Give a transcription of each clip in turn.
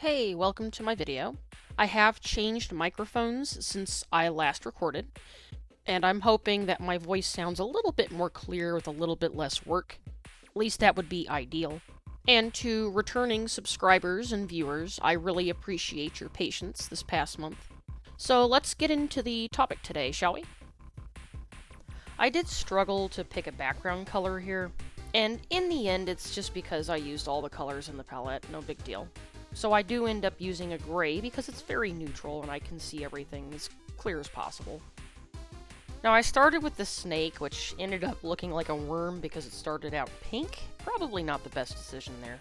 Hey, welcome to my video. I have changed microphones since I last recorded, and I'm hoping that my voice sounds a little bit more clear with a little bit less work. At least that would be ideal. And to returning subscribers and viewers, I really appreciate your patience this past month. So let's get into the topic today, shall we? I did struggle to pick a background color here, and in the end, it's just because I used all the colors in the palette, no big deal. So I do end up using a gray because it's very neutral and I can see everything as clear as possible. Now I started with the snake, which ended up looking like a worm because it started out pink. Probably not the best decision there.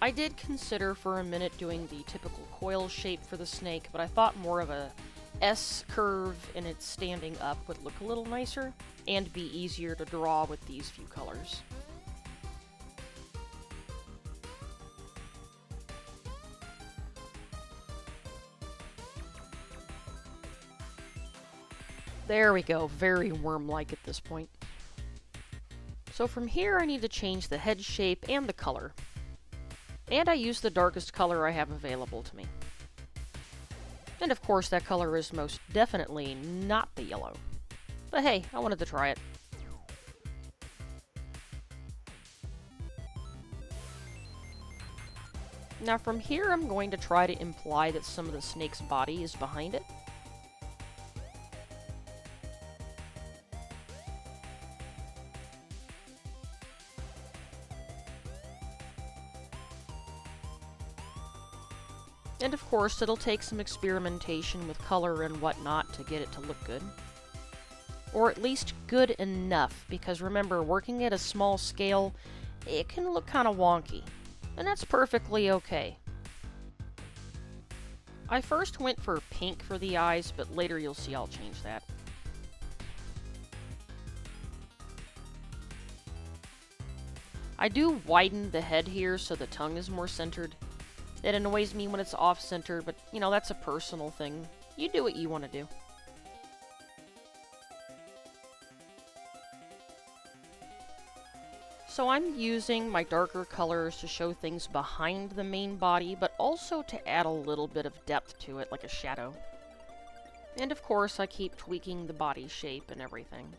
I did consider for a minute doing the typical coil shape for the snake, but I thought more of a S curve and it standing up would look a little nicer and be easier to draw with these few colors. There we go, very worm-like at this point. So from here I need to change the head shape and the color. And I use the darkest color I have available to me. And of course that color is most definitely not the yellow. But hey, I wanted to try it. Now from here I'm going to try to imply that some of the snake's body is behind it. And of course, it'll take some experimentation with color and whatnot to get it to look good. Or at least good enough, because remember, working at a small scale, it can look kind of wonky. And that's perfectly okay. I first went for pink for the eyes, but later you'll see I'll change that. I do widen the head here so the tongue is more centered. It annoys me when it's off-center, but, you know, that's a personal thing. You do what you want to do. So I'm using my darker colors to show things behind the main body, but also to add a little bit of depth to it, like a shadow. And of course, I keep tweaking the body shape and everything.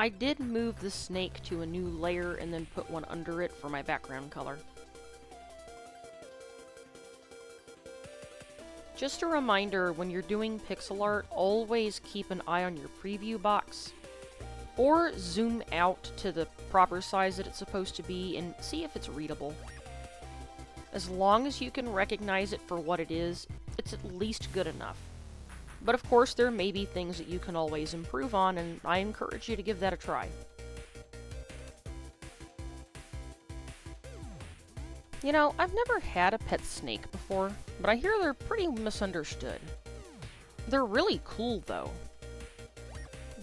I did move the snake to a new layer and then put one under it for my background color. Just a reminder, when you're doing pixel art, always keep an eye on your preview box. Or zoom out to the proper size that it's supposed to be and see if it's readable. As long as you can recognize it for what it is, it's at least good enough. But of course, there may be things that you can always improve on, and I encourage you to give that a try. You know, I've never had a pet snake before, but I hear they're pretty misunderstood. They're really cool, though.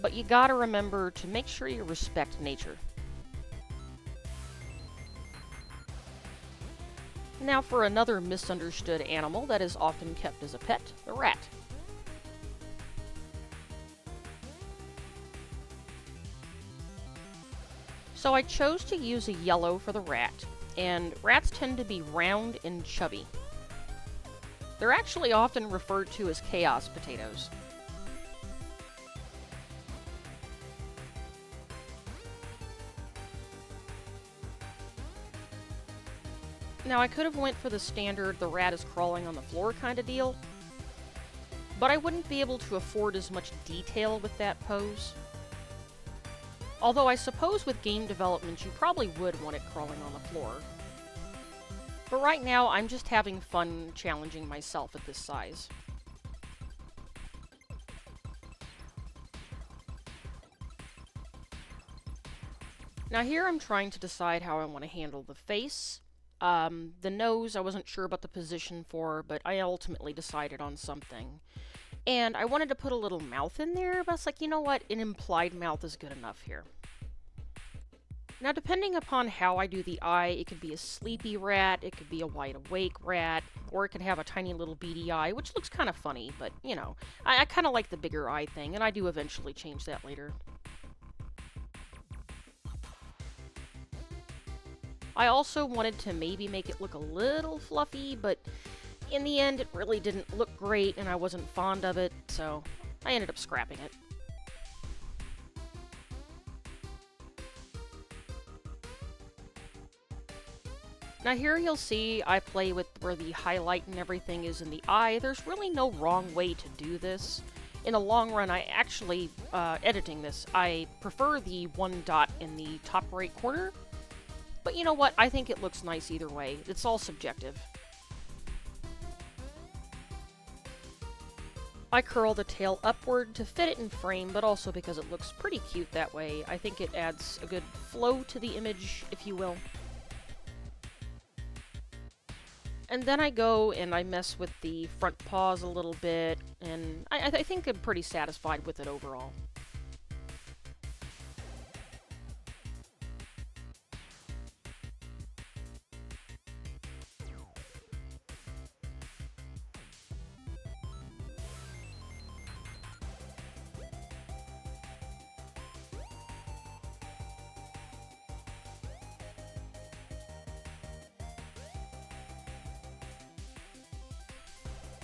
But you gotta remember to make sure you respect nature. Now for another misunderstood animal that is often kept as a pet, the rat. So I chose to use a yellow for the rat, and rats tend to be round and chubby. They're actually often referred to as chaos potatoes. Now I could have went for the standard the rat is crawling on the floor kind of deal, but I wouldn't be able to afford as much detail with that pose. Although I suppose with game development you probably would want it crawling on the floor. But right now I'm just having fun challenging myself at this size. Now here I'm trying to decide how I want to handle the face. The nose I wasn't sure about the position for, but I ultimately decided on something. And I wanted to put a little mouth in there, but I was like, you know what, an implied mouth is good enough here. Now, depending upon how I do the eye, it could be a sleepy rat, it could be a wide awake rat, or it could have a tiny little beady eye, which looks kind of funny, but you know, I kind of like the bigger eye thing, and I do eventually change that later. I also wanted to maybe make it look a little fluffy, but in the end, it really didn't look great, and I wasn't fond of it, so I ended up scrapping it. Now here you'll see I play with where the highlight and everything is in the eye. There's really no wrong way to do this. In the long run, I actually, editing this, I prefer the one dot in the top right corner. But you know what? I think it looks nice either way. It's all subjective. I curl the tail upward to fit it in frame, but also because it looks pretty cute that way. I think it adds a good flow to the image, if you will. And then I go and I mess with the front paws a little bit, and I think I'm pretty satisfied with it overall.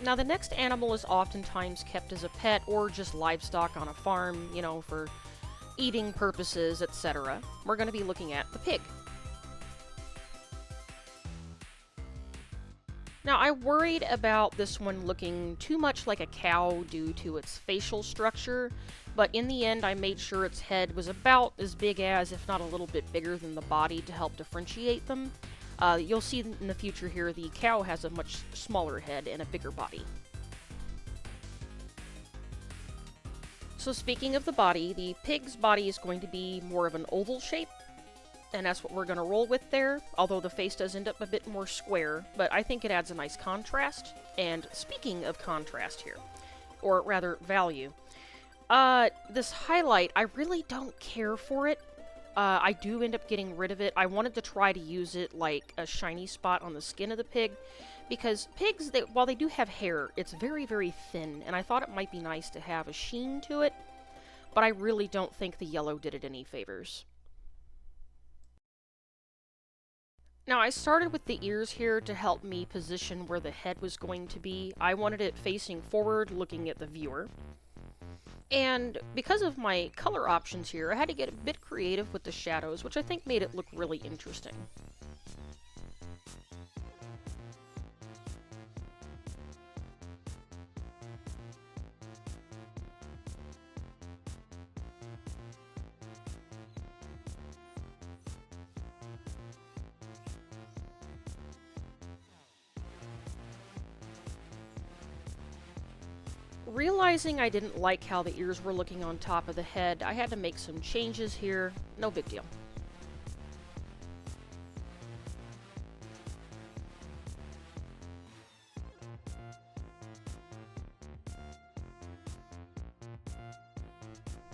Now, the next animal is oftentimes kept as a pet or just livestock on a farm, you know, for eating purposes, etc. We're going to be looking at the pig. Now, I worried about this one looking too much like a cow due to its facial structure, but in the end, I made sure its head was about as big as, if not a little bit bigger than the body to help differentiate them. You'll see in the future here, the cow has a much smaller head and a bigger body. So speaking of the body, the pig's body is going to be more of an oval shape, and that's what we're going to roll with there, although the face does end up a bit more square, but I think it adds a nice contrast. And speaking of contrast here, or rather value, this highlight, I really don't care for it. I do end up getting rid of it. I wanted to try to use it like a shiny spot on the skin of the pig, because pigs, while they do have hair, it's very, very thin, and I thought it might be nice to have a sheen to it, but I really don't think the yellow did it any favors. Now, I started with the ears here to help me position where the head was going to be. I wanted it facing forward, looking at the viewer. And because of my color options here, I had to get a bit creative with the shadows, which I think made it look really interesting. Realizing I didn't like how the ears were looking on top of the head, I had to make some changes here. No big deal.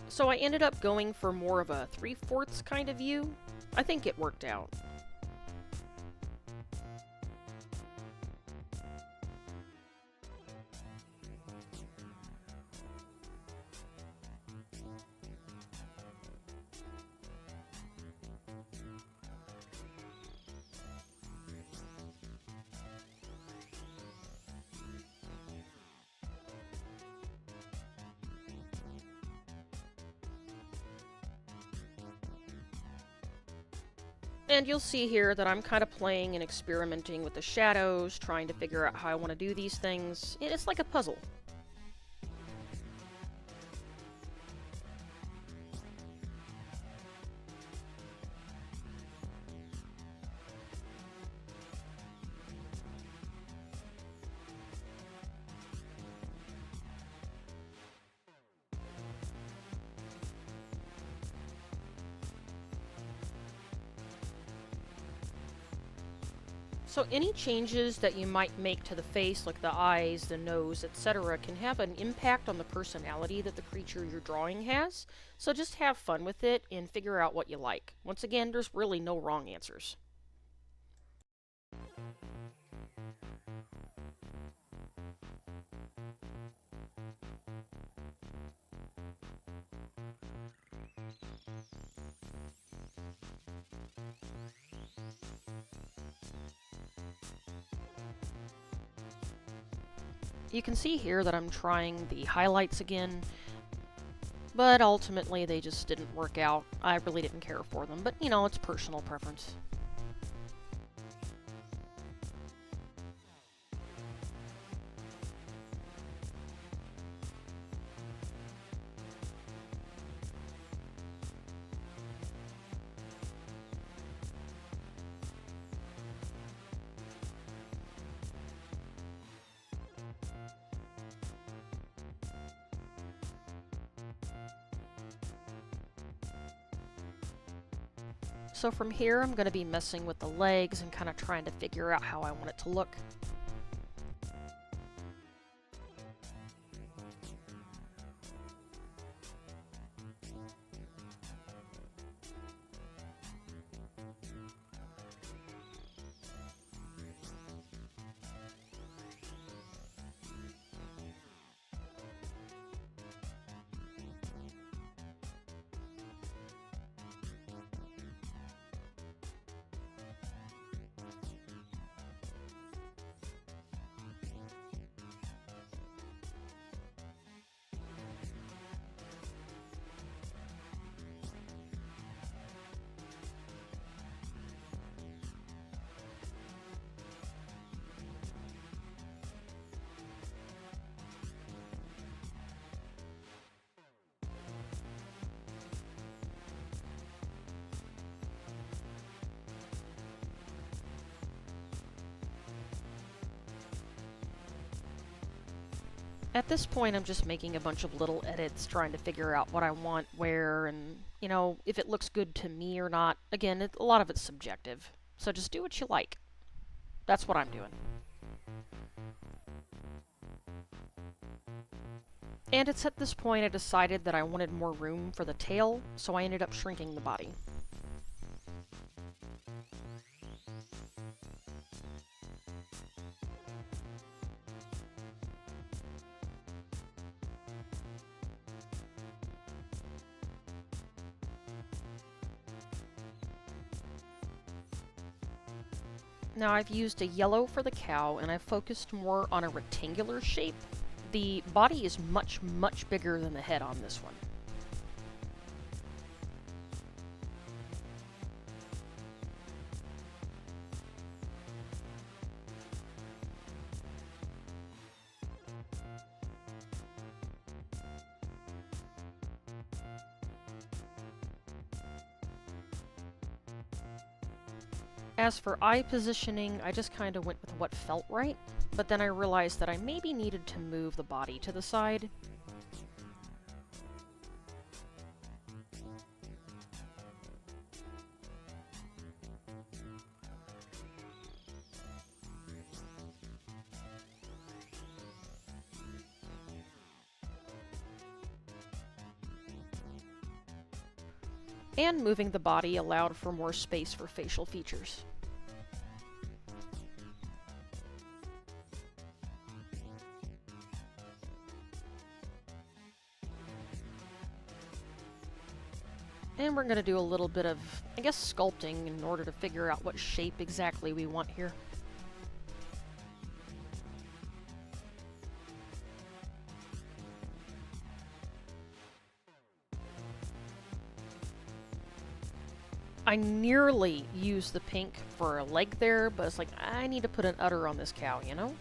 So I ended up going for more of a 3/4 kind of view. I think it worked out. And you'll see here that I'm kind of playing and experimenting with the shadows, trying to figure out how I want to do these things. It's like a puzzle. So any changes that you might make to the face, like the eyes, the nose, etc., can have an impact on the personality that the creature you're drawing has. So just have fun with it and figure out what you like. Once again, there's really no wrong answers. You can see here that I'm trying the highlights again, but ultimately they just didn't work out. I really didn't care for them, but you know, it's personal preference. So from here, I'm going to be messing with the legs and kind of trying to figure out how I want it to look. At this point, I'm just making a bunch of little edits, trying to figure out what I want where, and, you know, if it looks good to me or not. Again, a lot of it's subjective, so just do what you like. That's what I'm doing. And it's at this point I decided that I wanted more room for the tail, so I ended up shrinking the body. Now I've used a yellow for the cow, and I've focused more on a rectangular shape. The body is much, much bigger than the head on this one. As for eye positioning, I just kind of went with what felt right, but then I realized that I maybe needed to move the body to the side. And moving the body allowed for more space for facial features. And we're going to do a little bit of, I guess, sculpting in order to figure out what shape exactly we want here. I nearly used the pink for a leg there, but it's like, I need to put an udder on this cow, you know?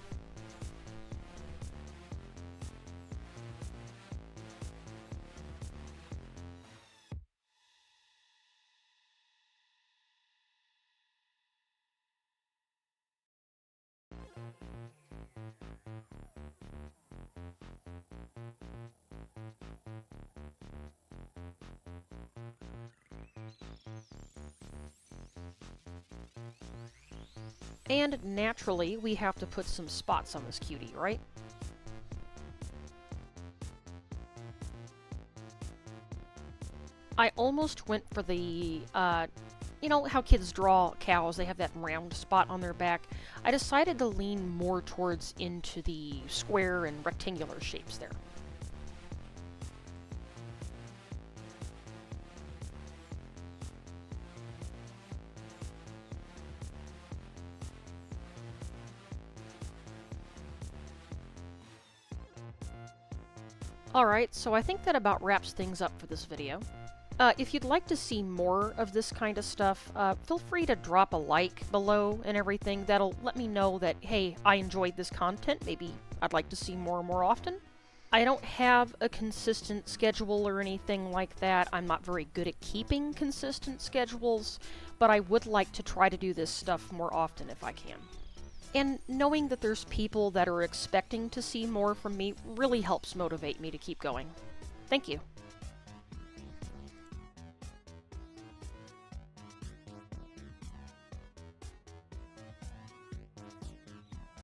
And naturally, we have to put some spots on this cutie, right? I almost went for the, you know how kids draw cows, they have that round spot on their back. I decided to lean more towards into the square and rectangular shapes there. Alright, so I think that about wraps things up for this video. If you'd like to see more of this kind of stuff, feel free to drop a like below and everything. That'll let me know that, hey, I enjoyed this content. Maybe I'd like to see more often. I don't have a consistent schedule or anything like that. I'm not very good at keeping consistent schedules, but I would like to try to do this stuff more often if I can. And knowing that there's people that are expecting to see more from me really helps motivate me to keep going. Thank you.